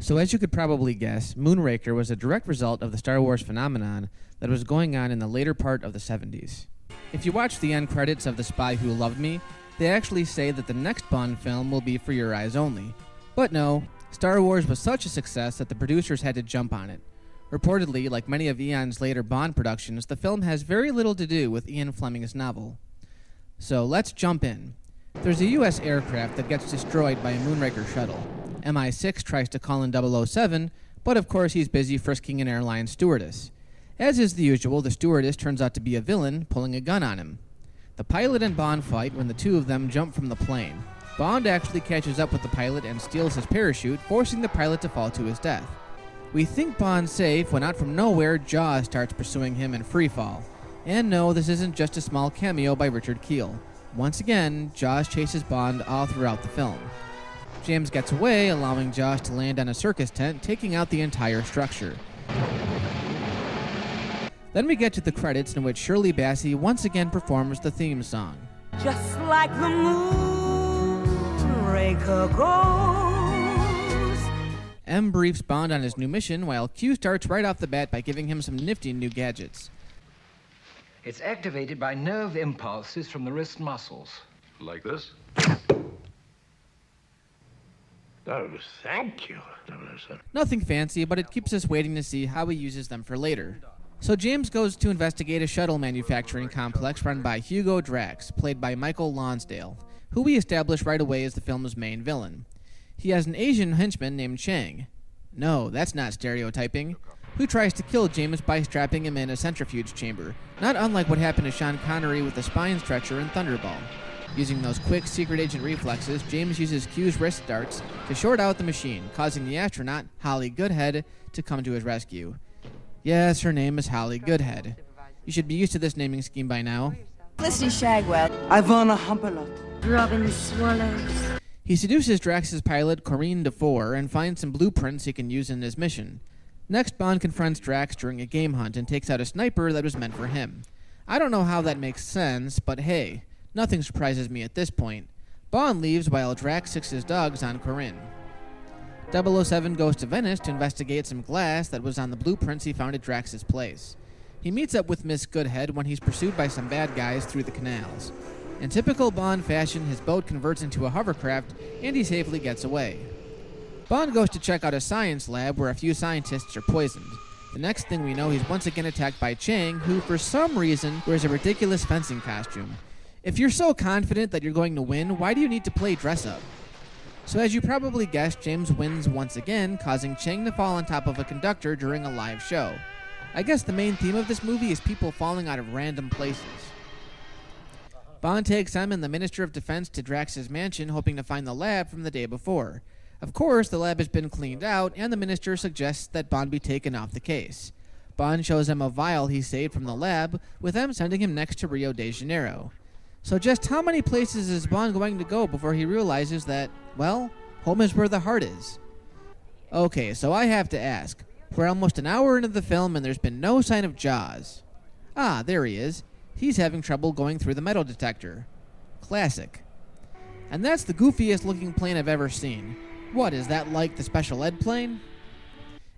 So as you could probably guess, Moonraker was a direct result of the Star Wars phenomenon that was going on in the later part of the 70s. If you watch the end credits of The Spy Who Loved Me, they actually say that the next Bond film will be for your eyes only. But no, Star Wars was such a success that the producers had to jump on it. Reportedly, like many of Eon's later Bond productions, the film has very little to do with Ian Fleming's novel. So let's jump in. There's a US aircraft that gets destroyed by a Moonraker shuttle. MI6 tries to call in 007, but of course he's busy frisking an airline stewardess. As is the usual, the stewardess turns out to be a villain, pulling a gun on him. The pilot and Bond fight when the two of them jump from the plane. Bond actually catches up with the pilot and steals his parachute, forcing the pilot to fall to his death. We think Bond's safe when out from nowhere, Jaws starts pursuing him in free fall. And no, this isn't just a small cameo by Richard Kiel. Once again, Jaws chases Bond all throughout the film. James gets away, allowing Jaws to land on a circus tent, taking out the entire structure. Then we get to the credits in which Shirley Bassey once again performs the theme song. Just like the Moonraker goes. M briefs Bond on his new mission, while Q starts right off the bat by giving him some nifty new gadgets. It's activated by nerve impulses from the wrist muscles. Like this? Oh, thank you, 007. Nothing fancy, but it keeps us waiting to see how he uses them for later. So James goes to investigate a shuttle manufacturing complex run by Hugo Drax, played by Michael Lonsdale, who we establish right away as the film's main villain. He has an Asian henchman named Chang. No, that's not stereotyping. Who tries to kill James by strapping him in a centrifuge chamber, not unlike what happened to Sean Connery with the spine stretcher in Thunderball. Using those quick secret agent reflexes, James uses Q's wrist darts to short out the machine, causing the astronaut, Holly Goodhead, to come to his rescue. Yes, her name is Holly Goodhead. You should be used to this naming scheme by now. Felicity Shagwell. Ivana Humpalot. Robin Swallows. He seduces Drax's pilot, Corinne DeFore, and finds some blueprints he can use in his mission. Next, Bond confronts Drax during a game hunt and takes out a sniper that was meant for him. I don't know how that makes sense, but hey, nothing surprises me at this point. Bond leaves while Drax sicks his dogs on Corinne. 007 goes to Venice to investigate some glass that was on the blueprints he found at Drax's place. He meets up with Miss Goodhead when he's pursued by some bad guys through the canals. In typical Bond fashion, his boat converts into a hovercraft and he safely gets away. Bond goes to check out a science lab where a few scientists are poisoned. The next thing we know, he's once again attacked by Chang, who for some reason wears a ridiculous fencing costume. If you're so confident that you're going to win, why do you need to play dress-up? So as you probably guessed, James wins once again, causing Chang to fall on top of a conductor during a live show. I guess the main theme of this movie is people falling out of random places. Bond takes M and the Minister of Defense to Drax's mansion, hoping to find the lab from the day before. Of course, the lab has been cleaned out, and the Minister suggests that Bond be taken off the case. Bond shows him a vial he saved from the lab, with M sending him next to Rio de Janeiro. So just how many places is Bond going to go before he realizes that, well, home is where the heart is? Okay, so I have to ask. We're almost an hour into the film and there's been no sign of Jaws. Ah, there he is. He's having trouble going through the metal detector. Classic. And that's the goofiest looking plane I've ever seen. What, is that like the special ed plane?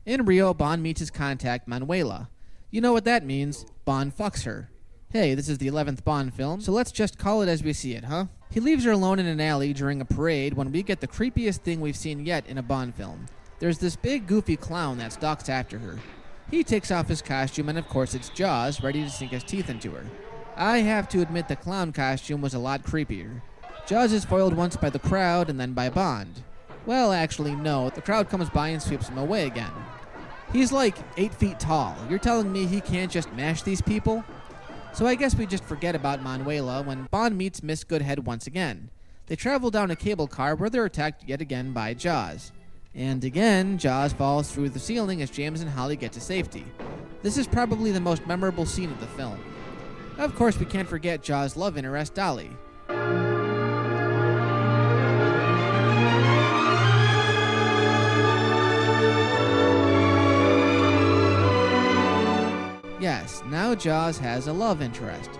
In Rio, Bond meets his contact, Manuela. You know what that means. Bond fucks her. Hey, this is the 11th Bond film, so let's just call it as we see it, huh? He leaves her alone in an alley during a parade when we get the creepiest thing we've seen yet in a Bond film. There's this big goofy clown that stalks after her. He takes off his costume and of course it's Jaws, ready to sink his teeth into her. I have to admit the clown costume was a lot creepier. Jaws is foiled once by the crowd and then by Bond. Well, actually no, the crowd comes by and sweeps him away again. He's like 8 feet tall. You're telling me he can't just mash these people? So I guess we just forget about Manuela when Bond meets Miss Goodhead once again. They travel down a cable car where they're attacked yet again by Jaws. And again, Jaws falls through the ceiling as James and Holly get to safety. This is probably the most memorable scene of the film. Of course, we can't forget Jaws' love interest, Dolly. Yes, now Jaws has a love interest.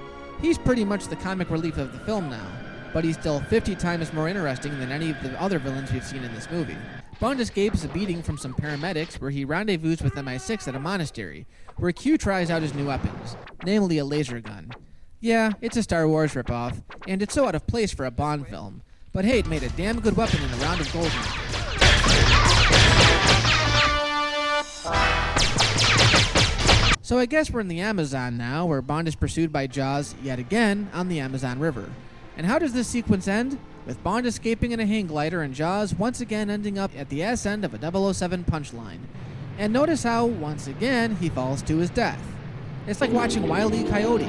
He's pretty much the comic relief of the film now, but he's still 50 times more interesting than any of the other villains we've seen in this movie. Bond escapes a beating from some paramedics where he rendezvous with MI6 at a monastery, where Q tries out his new weapons, namely a laser gun. Yeah, it's a Star Wars ripoff, and it's so out of place for a Bond film, but hey, it made a damn good weapon in a round of Goldeneye. So I guess we're in the Amazon now, where Bond is pursued by Jaws yet again on the Amazon River. And how does this sequence end? With Bond escaping in a hang glider and Jaws once again ending up at the ass end of a 007 punchline. And notice how, once again, he falls to his death. It's like watching Wile E. Coyote.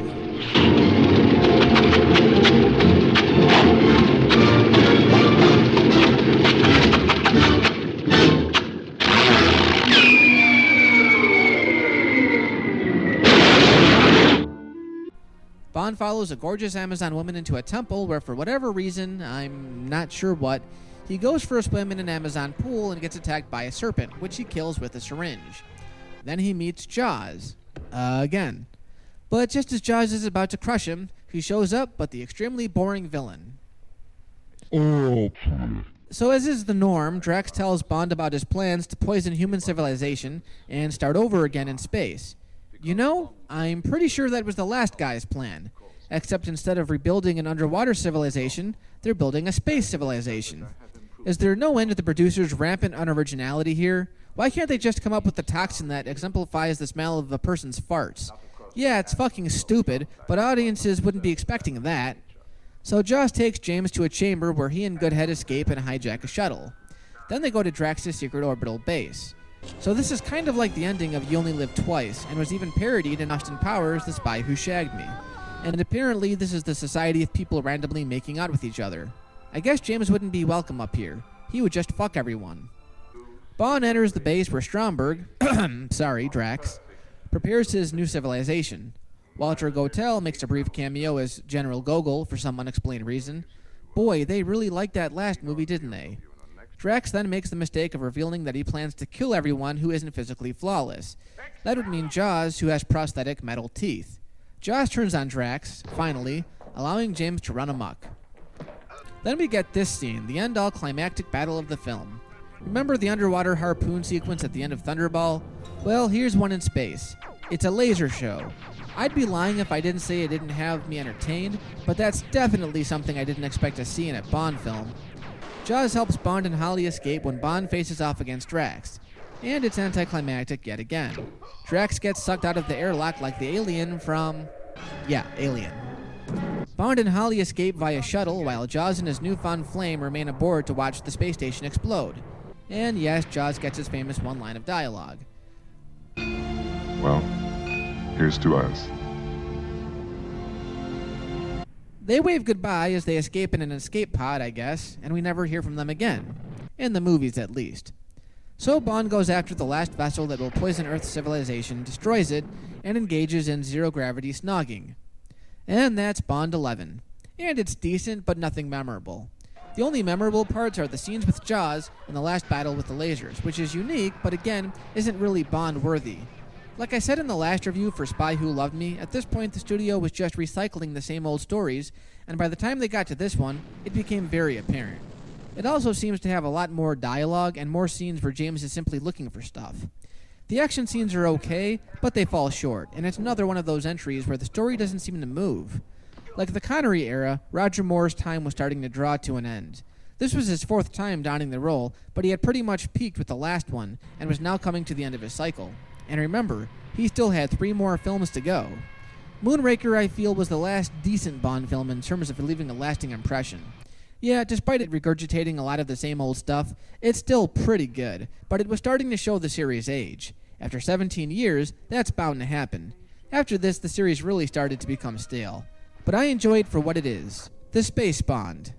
Bond follows a gorgeous Amazon woman into a temple where, for whatever reason, I'm not sure what, he goes for a swim in an Amazon pool and gets attacked by a serpent, which he kills with a syringe. Then he meets Jaws. Again. But just as Jaws is about to crush him, he shows up, but the extremely boring villain. So as is the norm, Drax tells Bond about his plans to poison human civilization and start over again in space. You know, I'm pretty sure that was the last guy's plan. Except instead of rebuilding an underwater civilization, they're building a space civilization. Is there no end to the producers' rampant unoriginality here? Why can't they just come up with the toxin that exemplifies the smell of a person's farts? Yeah, it's fucking stupid, but audiences wouldn't be expecting that. So Jaws takes James to a chamber where he and Goodhead escape and hijack a shuttle. Then they go to Drax's secret orbital base. So this is kind of like the ending of You Only Live Twice, and was even parodied in Austin Powers' The Spy Who Shagged Me. And apparently this is the society of people randomly making out with each other. I guess James wouldn't be welcome up here. He would just fuck everyone. Bond enters the base where Stromberg, Drax, prepares his new civilization. Walter Gotell makes a brief cameo as General Gogol for some unexplained reason. Boy, they really liked that last movie, didn't they? Drax then makes the mistake of revealing that he plans to kill everyone who isn't physically flawless. That would mean Jaws, who has prosthetic metal teeth. Jaws turns on Drax, finally, allowing James to run amok. Then we get this scene, the end-all climactic battle of the film. Remember the underwater harpoon sequence at the end of Thunderball? Well, here's one in space. It's a laser show. I'd be lying if I didn't say it didn't have me entertained, but that's definitely something I didn't expect to see in a Bond film. Jaws helps Bond and Holly escape when Bond faces off against Drax. And it's anticlimactic yet again. Drax gets sucked out of the airlock like the alien from... yeah, Alien. Bond and Holly escape via shuttle while Jaws and his newfound flame remain aboard to watch the space station explode. And yes, Jaws gets his famous one line of dialogue. Well, here's to us. They wave goodbye as they escape in an escape pod, I guess, and we never hear from them again. In the movies, at least. So Bond goes after the last vessel that will poison Earth's civilization, destroys it, and engages in zero-gravity snogging. And that's Bond 11. And it's decent, but nothing memorable. The only memorable parts are the scenes with Jaws and the last battle with the lasers, which is unique, but again, isn't really Bond-worthy. Like I said in the last review for Spy Who Loved Me, at this point the studio was just recycling the same old stories, and by the time they got to this one, it became very apparent. It also seems to have a lot more dialogue and more scenes where James is simply looking for stuff. The action scenes are okay, but they fall short, and it's another one of those entries where the story doesn't seem to move. Like the Connery era, Roger Moore's time was starting to draw to an end. This was his fourth time donning the role, but he had pretty much peaked with the last one, and was now coming to the end of his cycle. And remember, he still had 3 more films to go. Moonraker, I feel, was the last decent Bond film in terms of leaving a lasting impression. Yeah, despite it regurgitating a lot of the same old stuff, it's still pretty good, but it was starting to show the series' age. After 17 years, that's bound to happen. After this, the series really started to become stale. But I enjoy it for what it is, the Space Bond.